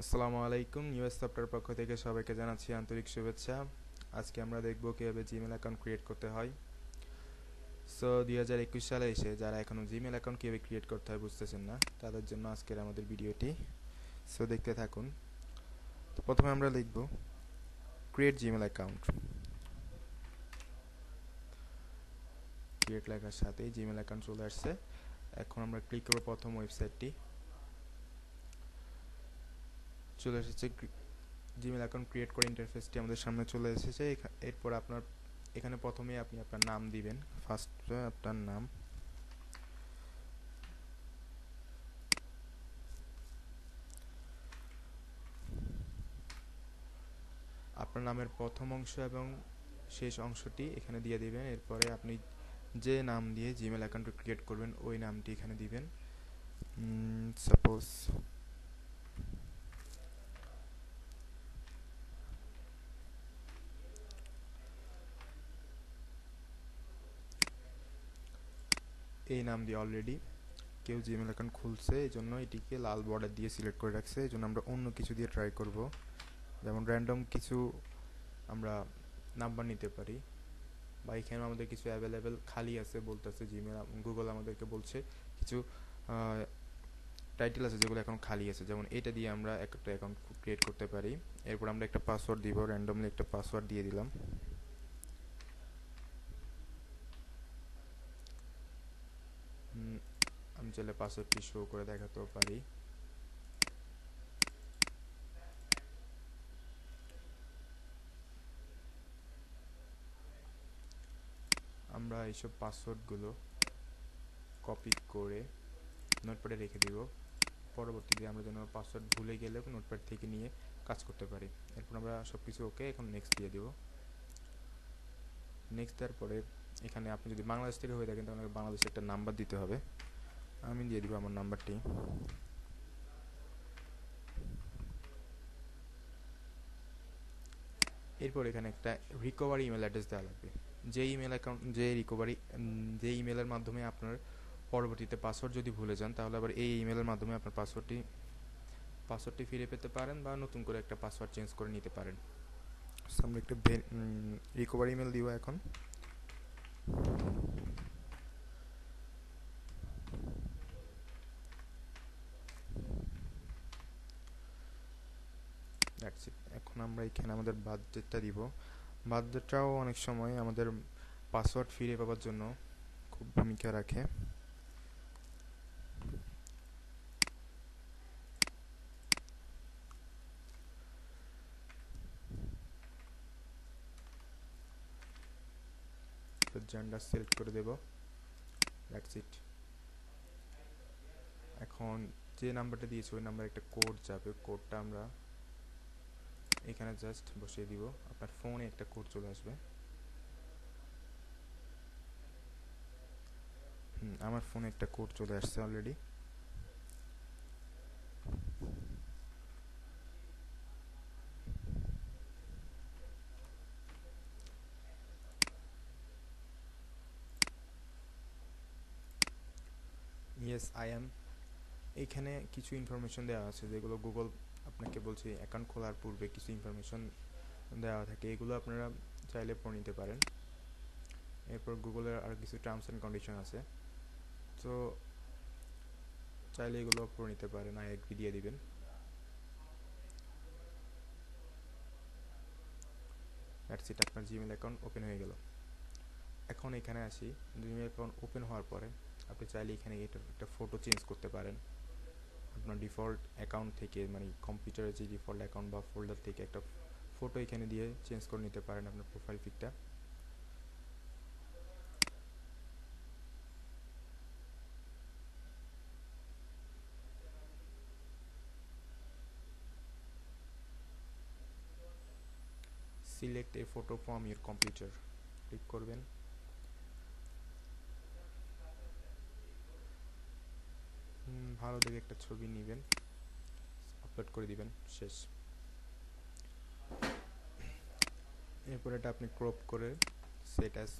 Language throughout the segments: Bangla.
আসসালামু আলাইকুম। ইউএস সফটওয়্যার পক্ষ থেকে সবাইকে জানাচ্ছি আন্তরিক শুভেচ্ছা। আজকে আমরা দেখব কিভাবে জিমেল অ্যাকাউন্ট ক্রিয়েট করতে হয়। সো 2021 সালে এসে যারা এখনও জিমেল অ্যাকাউন্ট কীভাবে ক্রিয়েট করতে হয় বুঝতেছেন না, তাদের জন্য আজকের আমাদের ভিডিওটি। সো দেখতে থাকুন। তো প্রথমে আমরা লিখব ক্রিয়েট জিমেল অ্যাকাউন্ট। ক্রিয়েট লেখার সাথেই জিমেল অ্যাকাউন্ট চলে আসছে। এখন আমরা ক্লিক করব প্রথম ওয়েবসাইটটি। চলে এসেছে জিমেল অ্যাকাউন্ট ক্রিয়েট করে ইন্টারফেসটি আমাদের সামনে চলে এসেছে। এরপর এখানে প্রথমে আপনি আপনার নাম দিবেন। ফার্স্টে আপনার নাম, আপনার নামের প্রথম অংশ এবং শেষ অংশটি এখানে দিয়ে দিবেন। এরপরে আপনি যে নাম দিয়ে জিমেল অ্যাকাউন্ট ক্রিয়েট করবেন ওই নামটি এখানে দিবেন। সাপোজ এই নাম দিয়ে অলরেডি কেউ জিমেল অ্যাকাউন্ট খুলছে, এই জন্য এটিকে লাল বর্ডার দিয়ে সিলেক্ট করে রাখছে। এই জন্য আমরা অন্য কিছু দিয়ে ট্রাই করব, যেমন র্যান্ডম কিছু আমরা নাম্বার নিতে পারি, বা এখানে আমাদের কিছু অ্যাভেলেবেল খালি আছে বলতেছে জিমেল, গুগল আমাদেরকে বলছে কিছু টাইটেল আছে যেগুলো এখন খালি আছে, যেমন এটা দিয়ে আমরা একটা অ্যাকাউন্ট ক্রিয়েট করতে পারি। এরপর আমরা একটা পাসওয়ার্ড দিব, র্যান্ডমলি একটা পাসওয়ার্ড দিয়ে দিলাম। আমি চাইলে পাসওয়ার্ডটি শো করে দেখাতেও পারি। আমরা এইসব পাসওয়ার্ডগুলো কপি করে নোটপ্যাডে রেখে দিব, পরবর্তীতে আমরা যেন পাসওয়ার্ড ভুলে গেলে নোটপ্যাড থেকে নিয়ে কাজ করতে পারি। এরপর আমরা সব কিছু ওকে, এখন নেক্সট দিয়ে দিব। নেক্সট দেওয়ার পরে এখানে আপনি যদি বাংলাদেশ থেকে হয়ে থাকেন তাহলে বাংলাদেশে একটা নাম্বার দিতে হবে। আমি দিয়ে দিব আমার নাম্বারটি। এরপর এখানে একটা রিকভারি ইমেল অ্যাড্রেস দেওয়া লাগবে। যে ইমেল অ্যাকাউন্ট যে ইমেলের মাধ্যমে আপনার পরবর্তীতে পাসওয়ার্ড যদি ভুলে যান, তাহলে আবার এই ইমেলের মাধ্যমে আপনার পাসওয়ার্ডটি ফিরে পেতে পারেন, বা নতুন করে একটা পাসওয়ার্ড চেঞ্জ করে নিতে পারেন। আমরা একটা রিকভারি ইমেল দিব এখন। এখন আমরা এখানে আমাদের বার্থডেটটা দিব। বার্থডেটাও অনেক সময় আমাদের পাসওয়ার্ড ফিরে পাওয়ার জন্য খুব ভূমিকা রাখে। জেন্ডার সিলেক্ট করে দেব। That's it. এখন যে নাম্বারটা দিয়েছি ওই নাম্বারে একটা কোড যাবে, কোডটা আমরা এখানে জাস্ট বসিয়ে দিব। আপনার ফোনে একটা কোড চলে আসবে। আমার ফোনে একটা কোড চলে আসছে অলরেডি। Yes I am. এইখানে কিছু ইনফরমেশন দেওয়া আছে যেগুলো গুগল আপনাকে বলছে অ্যাকাউন্ট খোলার পূর্বে কিছু ইনফরমেশন দেওয়া থাকে, এগুলো আপনারা চাইলে পড়ে নিতে পারেন। এরপর গুগলের আর কিছু টার্মস অ্যান্ড কন্ডিশন আছে, তো চাইলে এগুলো পড়ে নিতে পারেন। আই এগ্রি দিয়ে দিবেন। দ্যাটস ইট, আপনার জিমেল অ্যাকাউন্ট ওপেন হয়ে গেল। এখন এখানে আসি, জিমেল অ্যাকাউন্ট ওপেন হওয়ার পরে আপনি চাইলে এখানে একটা ফটো চেঞ্জ করতে পারেন। আপনার ডিফল্ট অ্যাকাউন্ট থেকে, মানে কম্পিউটারের যে ডিফল্ট অ্যাকাউন্ট বা ফোল্ডার থেকে একটা ফটো এখানে দিয়ে চেঞ্জ করে নিতে পারেন আপনার প্রোফাইল পিকটা। Select a photo from your computer click করবেন। ভালো দেখে একটা ছবি নেবেন, আপলোড করে দিবেন, শেষ। এরপর এটা আপনি ক্রপ করে সেট অ্যাজ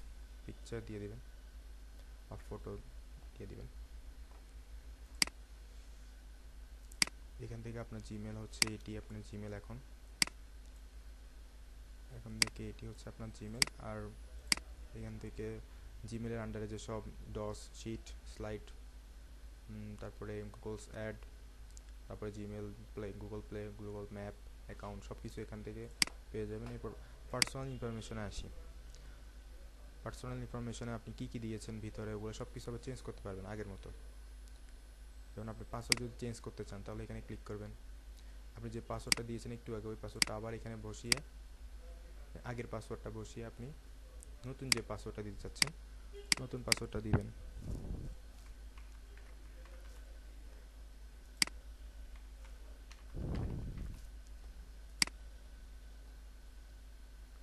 পিকচার দিয়ে দিবেন বা ফটো দিয়ে দিবেন। এখান থেকে আপনার জিমেল হচ্ছে এটি আপনার জিমেল। এখন থেকে এটি হচ্ছে আপনার জিমেল। আর এখান থেকে জিমেলের আন্ডারে যে সব ডস, শিট, স্লাইড, তারপরে গুগলস অ্যাড, তারপরে Gmail play, Google map, account, সব কিছু এখান থেকে পেয়ে যাবেন। এরপর পার্সোনাল ইনফরমেশনে আসি। পার্সোনাল ইনফরমেশনে আপনি কী কী দিয়েছেন ভিতরে, ওগুলো সব কিছু আবার চেঞ্জ করতে পারবেন আগের মতো। যেমন আপনি পাসওয়ার্ড যদি চেঞ্জ করতে চান তাহলে এখানে ক্লিক করবেন। আপনি যে পাসওয়ার্ডটা দিয়েছেন একটু আগে, ওই পাসওয়ার্ডটা আবার এখানে বসিয়ে, আগের পাসওয়ার্ডটা বসিয়ে আপনি নতুন যে পাসওয়ার্ডটা দিতে চাচ্ছেন নতুন পাসওয়ার্ডটা দিবেন।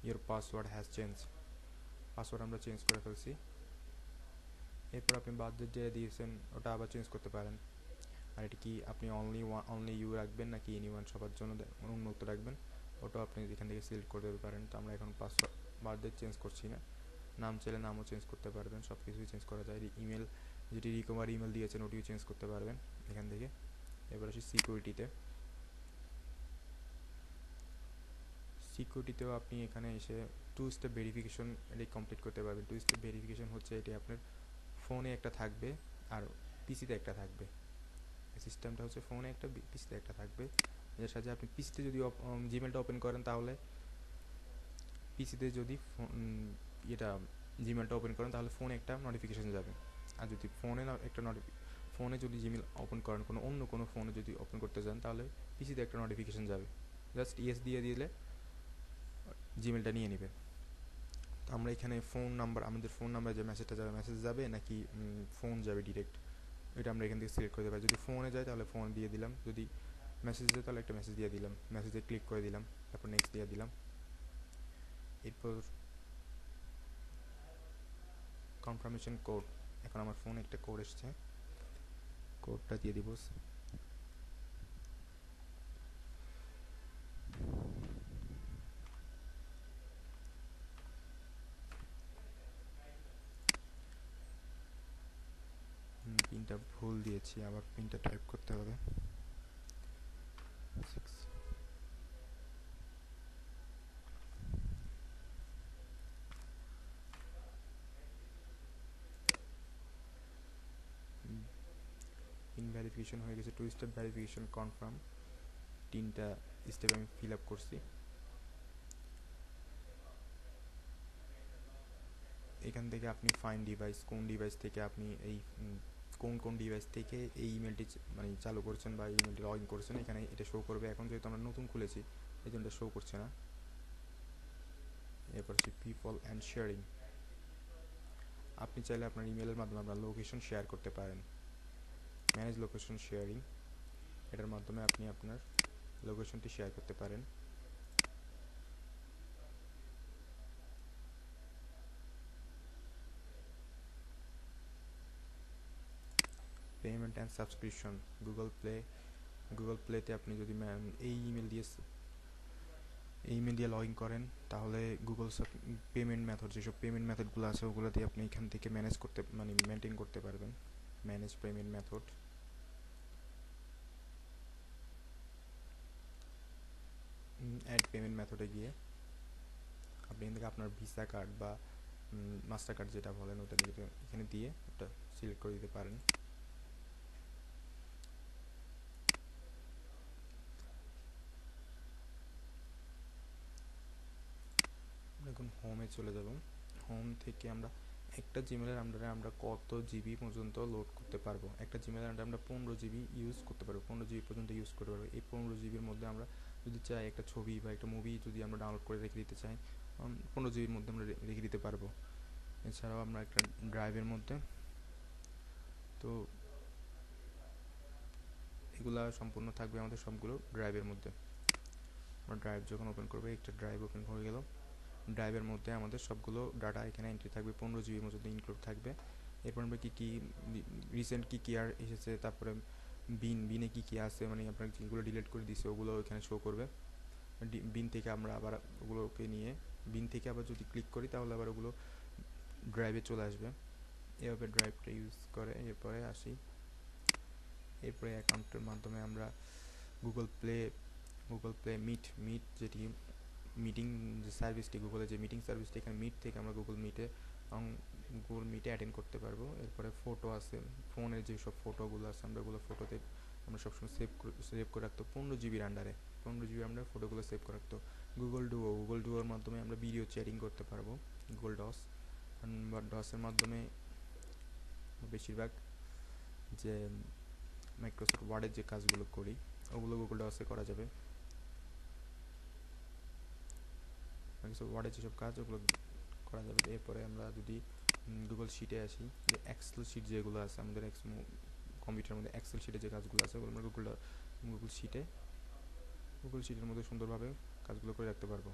Your password has change, password আমরা চেঞ্জ করে ফেলছি। এরপর আপনি বার্থডে যে দিয়েছেন ওটা আবার চেঞ্জ করতে পারেন। আর এটা কি আপনি অনলি ইউ রাখবেন নাকি এনিওয়ান সবার জন্য উন্মুক্ত রাখবেন, ওটাও আপনি এখান থেকে সিলেক্ট করে দিতে পারেন। তো আমরা এখন পাসওয়ার্ড বার্থডে চেঞ্জ করছি না। নাম চাইলে নামও চেঞ্জ করতে পারবেন, সব কিছুই চেঞ্জ করা যায়। ইমেল যেটি রিকভার ইমেল দিয়েছেন ওটিও চেঞ্জ করতে পারবেন এখান থেকে। এবার আসি সিকিউরিটিতেও আপনি এখানে এসে 2 স্টেপ ভেরিফিকেশন এটি কমপ্লিট করতে পারবেন। 2 স্টেপ ভেরিফিকেশন হচ্ছে এটি আপনার ফোনে একটা থাকবে আর পিসিতে একটা থাকবে। সিস্টেমটা হচ্ছে ফোনে একটা, পিসিতে একটা থাকবে। এর সাথে আপনি পিসিতে যদি জিমেলটা ওপেন করেন তাহলে পিসিতে যদি এটা জিমেলটা ওপেন করেন তাহলে ফোনে একটা নোটিফিকেশান যাবে। আর যদি ফোনে যদি জিমেল ওপেন করেন অন্য কোনো ফোনে যদি ওপেন করতে চান তাহলে পিসিতে একটা নোটিফিকেশান যাবে। জাস্ট ইয়েস দিয়ে দিলে জিমেলটা নিয়ে নেবে। তো আমরা এখানে আমাদের ফোন নাম্বার যে মেসেজ যাবে নাকি ফোন যাবে ডিরেক্ট, এটা আমরা এখান থেকে সিলেক্ট করতে পারি। যদি ফোনে যায় তাহলে ফোন দিয়ে দিলাম, যদি মেসেজ যায় তাহলে একটা মেসেজ দিয়ে দিলাম, মেসেজে ক্লিক করে দিলাম, তারপর নেক্সট দিয়ে দিলাম। এরপর কনফার্মেশন কোড, এখন আমার ফোনে একটা কোড এসছে, কোডটা দিয়ে দিব। পিনটা ভুল দিয়েছি, আবার পিনটা টাইপ করতে হবে। পিন ভেরিফিকেশন হয়ে গেছে, 2 স্টেপ ভেরিফিকেশন কনফার্ম, 3টা স্টেপ আমি ফিল আপ করছি। এখান থেকে আপনি ফাইন্ড ডিভাইস, কোন ডিভাইস থেকে আপনি কোন ডিভাইস থেকে এই ইমেলটি চালু করছেন বা ইমেলটি লগ ইন করছেন, এখানে এটা শো করবে। এখন যেহেতু আমরা নতুন খুলেছি এই জন্য শো করছে না। এরপর হচ্ছে পিপল অ্যান্ড শেয়ারিং, আপনি চাইলে আপনার ইমেলের মাধ্যমে আপনার লোকেশন শেয়ার করতে পারেন। ম্যানেজ লোকেশন শেয়ারিং, এটার মাধ্যমে আপনি আপনার লোকেশনটি শেয়ার করতে পারেন। পেমেন্ট অ্যান্ড সাবস্ক্রিপশন, গুগল প্লেতে আপনি যদি এই ইমেল দিয়ে লগ ইন করেন তাহলে গুগল পেমেন্ট মেথড, যেসব পেমেন্ট মেথডগুলো আছে ওগুলো দিয়ে আপনি এখান থেকে মেনটেন করতে পারবেন। Manage payment method, add payment মেথডে গিয়ে আপনি এখান থেকে আপনার ভিসা কার্ড বা মাস্টার কার্ড যেটা বলেন ওটা এখানে দিয়ে ওটা সিলেক্ট করে দিতে পারেন। এখন হোমে চলে যাব। হোম থেকে আমরা একটা জিমেলের আন্ডারে আমরা কত জিবি পর্যন্ত লোড করতে পারবো, একটা জিমেলের আন্ডারে আমরা 15 জিবি ইউজ করতে পারবো, 15 জিবি পর্যন্ত ইউজ করতে পারবো। এই 15 জিবির মধ্যে আমরা যদি চাই একটা ছবি বা একটা মুভি যদি আমরা ডাউনলোড করে রেখে দিতে চাই 15 জিবির মধ্যে আমরা রেখে দিতে পারবো। এছাড়াও আমরা একটা ড্রাইভের মধ্যে, তো এগুলা সম্পূর্ণ থাকবে আমাদের সবগুলো ড্রাইভের মধ্যে। আমরা ড্রাইভ যখন ওপেন করবো, একটা ড্রাইভ ওপেন হয়ে গেল, ড্রাইভের মধ্যে আমাদের সবগুলো ডাটা এখানে এন্ট্রি থাকবে, 15 জিবির মধ্যে ইনক্লুড থাকবে। এরপর আমরা কী রিসেন্ট কী আর এসেছে, তারপরে বিনে কী আছে, আপনার যেগুলো ডিলিট করে দিছে ওগুলো এখানে শো করবে। বিন থেকে আমরা আবার ওগুলোকে নিয়ে বিন থেকে আবার যদি ক্লিক করি তাহলে আবার ওগুলো ড্রাইভে চলে আসবে। এভাবে ড্রাইভটা ইউজ করে। এরপরে অ্যাকাউন্টের মাধ্যমে আমরা গুগল প্লে মিট যেটি মিটিং যে সার্ভিসটি, গুগলের যে মিটিং সার্ভিসটি, এখানে মিট থেকে আমরা গুগল মিটে অ্যাটেন্ড করতে পারবো। এরপরে ফটো আছে, ফোনের যেসব ফটোগুলো আছে আমরা ওগুলো ফটোতে আমরা সবসময় সেভ করে রাখতো 15 জিবির আন্ডারে, 15 জিবির আন্ডারে ফটোগুলো সেভ করে রাখতো। গুগল ডুয়োর মাধ্যমে আমরা ভিডিও চ্যাটিং করতে পারবো, গুগল ডসের মাধ্যমে বেশিরভাগ যে মাইক্রোসফট ওয়ার্ডের যে কাজগুলো করি ওগুলো গুগল ডসে করা যাবে। মাইক্রোসফট ওয়ার্ডের যেসব কাজ ওগুলো করা যাবে। এরপরে আমরা যদি গুগল শিটে আসি, যে এক্সেল শিট যেগুলো আছে আমাদের কম্পিউটারের মধ্যে, এক্সেল শিটে যে কাজগুলো আছে ওগুলো আমরা গুগল শিটের মধ্যে সুন্দরভাবে কাজগুলো করে রাখতে পারবো।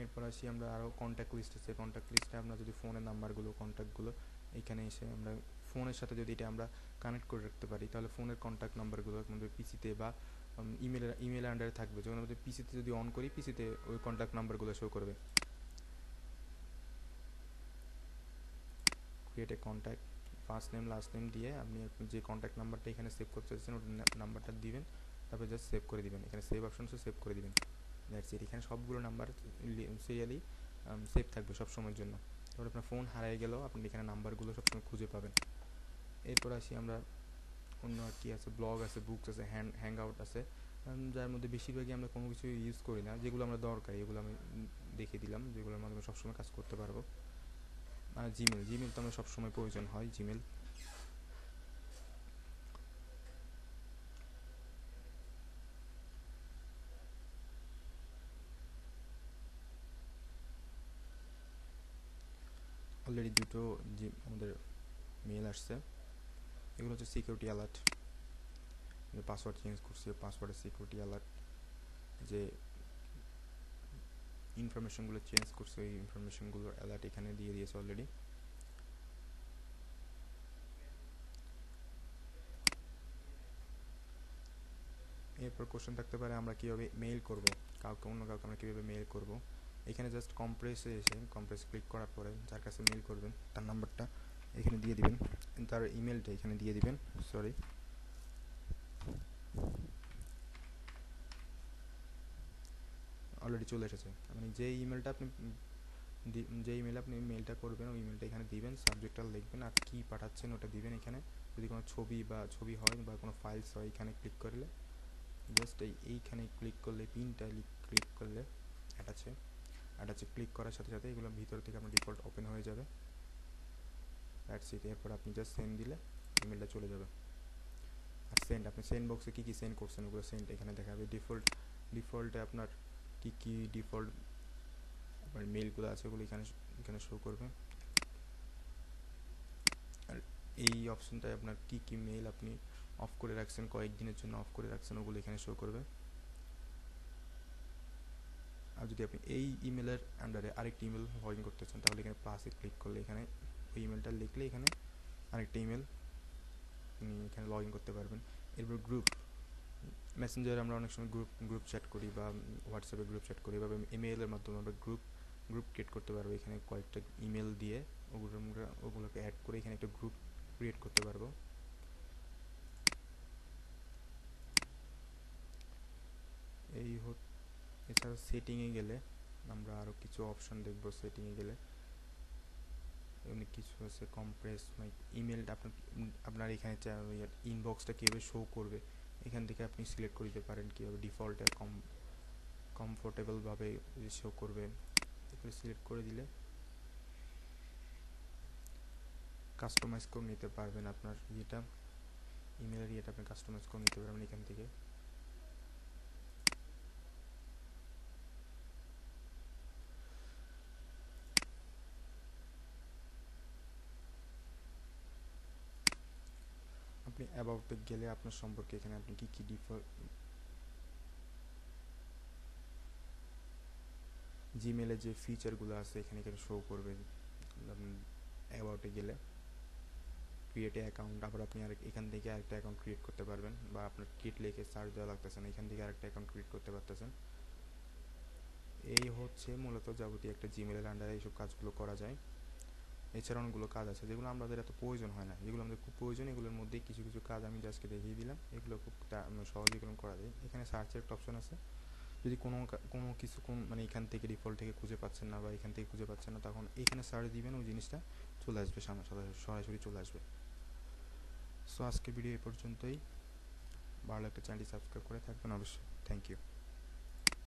এরপর আসি আমরা আরও কন্ট্যাক্ট লিস্ট আছে, কন্ট্যাক্ট লিস্টে আমরা যদি ফোনের নাম্বারগুলো, কন্ট্যাক্টগুলো এইখানে এসে আমরা ফোনের সাথে যদি এটা আমরা কানেক্ট করে রাখতে পারি, তাহলে ফোনের কন্ট্যাক্ট নাম্বারগুলো আমাদের পিসিতে বা ইমেলের আন্ডারে থাকবে। যখন আমাদের পিসিতে যদি অন করি, পিসিতে ওই কন্ট্যাক্ট নাম্বারগুলো শো করবে। Create a contact, first name last name দিয়ে আপনি যে কন্ট্যাক্ট নাম্বারটা এখানে সেভ করতে চাচ্ছেন ওই নাম্বারটা দিবেন, তারপর জাস্ট সেভ করে দিবেন। এখানে সেভ অপশনসে সেভ করে দিবেন, দ্যাটস ইট। এখানে সবগুলো নাম্বার সিরিয়ালি সেভ থাকবে সব সময়ের জন্য। তারপর আপনার ফোন হারিয়ে গেলেও আপনি এখানে নাম্বারগুলো সবসময় খুঁজে পাবেন। এরপর আসি আমরা অন্য আর কি আছে, ব্লগ আছে, বুকস আছে, হ্যাং আউট আছে, যার মধ্যে বেশিরভাগই আমরা কোনো কিছু ইউজ করি না, যেগুলো আমরা দরকারি এগুলো আমি দেখিয়ে দিলাম, যেগুলোর মাধ্যমে সবসময় কাজ করতে পারবো। আর জিমেল তো আমরা সবসময় প্রয়োজন হয়। জিমেল অলরেডি দুটো আমাদের মেল আসছে, এগুলো হচ্ছে সিকিউরিটি অ্যালার্ট, পাসওয়ার্ড চেঞ্জ করছি, পাসওয়ার্ডের সিকিউরিটি অ্যালার্ট, যে ইনফরমেশনগুলো চেঞ্জ করছে ওই ইনফরমেশনগুলোর অ্যালার্ট এখানে দিয়ে দিয়েছে অলরেডি। এরপর কোশ্চেন থাকতে পারে আমরা কীভাবে মেইল করব, অন্য কাউকে আমরা কীভাবে মেইল করব। এখানে জাস্ট কম্প্রেসে এসে কম্প্রেস ক্লিক করার পরে যার কাছে মেইল করবেন তার নাম্বারটা এখানে দিয়ে দিবেন, তার ইমেলটা এখানে দিয়ে দিবেন। সরি, অলরেডি চলে এসেছে। মানে যে ইমেলে আপনি মেইলটা করবেন ওই ইমেলটা এখানে দিবেন, সাবজেক্টটা লিখবেন আর কী পাঠাচ্ছেন ওটা দিবেন এখানে। যদি কোনো ছবি হয় বা কোনো ফাইলস হয় এখানে ক্লিক করলে, জাস্ট এইখানে ক্লিক করলে, পিনটা ক্লিক করলে অ্যাটাচে ক্লিক করার সাথে সাথে এগুলো ভিতর থেকে আপনার ডিফল্ট ওপেন হয়ে যাবে, দ্যাটস ইট। এরপর আপনি জাস্ট সেন্ড দিলে ইমেলটা চলে যাবে। আর আপনি সেন্ড বক্সে কী সেন্ড করছেন ওগুলো সেন্ড এখানে দেখাবে। ডিফল্টে আপনার কী ডিফল্ট আপনার মেলগুলো আছে ওগুলো এখানে শো করবে। আর এই অপশনটায় আপনার কী মেল আপনি অফ করে রাখছেন, কয়েকদিনের জন্য অফ করে রাখছেন, ওগুলো এখানে শো করবে। আর যদি আপনি এই ইমেলের আন্ডারে আরেকটি ইমেল লগ ইন করতে চান তাহলে এখানে প্লাসে ক্লিক করলে এখানে ওই ইমেলটা লিখলে এখানে আরেকটা ইমেল আপনি এখানে লগ ইন করতে পারবেন। এরপর মেসেঞ্জারে আমরা অনেক সময় গ্রুপ চ্যাট করি বা হোয়াটসঅ্যাপে গ্রুপ চ্যাট করি, বা ইমেইলের মাধ্যমে আমরা গ্রুপ ক্রিয়েট করতে পারবো। এখানে কয়েকটা ইমেল দিয়ে ওগুলোকে অ্যাড করে এখানে একটা গ্রুপ ক্রিয়েট করতে পারবো। এছাড়া সেটিংয়ে গেলে আমরা আরও কিছু অপশন দেখব। সেটিংয়ে গেলে অনেক কিছু আছে, কম্প্রেস ইমেলটা আপনার এখানে ইনবক্সটা কীভাবে শো করবে এখান থেকে আপনি সিলেক্ট করে দিতে পারেন, কীভাবে ডিফল্টে কমফোর্টেবলভাবে শো করবে এগুলো সিলেক্ট করে দিলে কাস্টমাইজ করে নিতে পারবেন। আপনার ইমেলের আপনি কাস্টমাইজ করে নিতে পারবেন এখান থেকে। আপনি অ্যাবাউটে গেলে আপনার সম্পর্কে এখানে আপনি কী জিমেলে যে ফিচারগুলো আছে এখানে শো করবে। অ্যাবাউটে গেলে ক্রিয়েট অ্যাকাউন্ট, আবার আপনি এখান থেকে আরেকটা অ্যাকাউন্ট ক্রিয়েট করতে পারবেন, বা আপনার কিট লিখে সার্চ দেওয়া লাগতেছে না, এখান থেকে আরেকটা অ্যাকাউন্ট ক্রিয়েট করতে পারতেছেন। এই হচ্ছে মূলত যাবতীয় একটা জিমেলের আন্ডারে এইসব কাজগুলো করা যায়। এছাড়া অনেকগুলো কাজ আছে যেগুলো আমাদের এত প্রয়োজন হয় না, যেগুলো আমাদের খুব প্রয়োজন এগুলোর মধ্যেই কিছু কিছু কাজ আমি জাস্টকে দেখিয়ে দিলাম। এগুলো খুব সহজেই করা যায়। এখানে সার্চের একটা অপশন আছে, যদি কোনো কিছু মানে এখান থেকে ডিফল্ট থেকে খুঁজে পাচ্ছেন না বা এখান থেকে খুঁজে পাচ্ছেন না, তখন এখানে সার্চ দিবেন, ওই জিনিসটা চলে আসবে সামনে, সরাসরি চলে আসবে। সো আজকের ভিডিও এই পর্যন্তই। ভালো একটা চ্যানেলটি সাবস্ক্রাইব করে থাকবেন অবশ্যই। Thank you.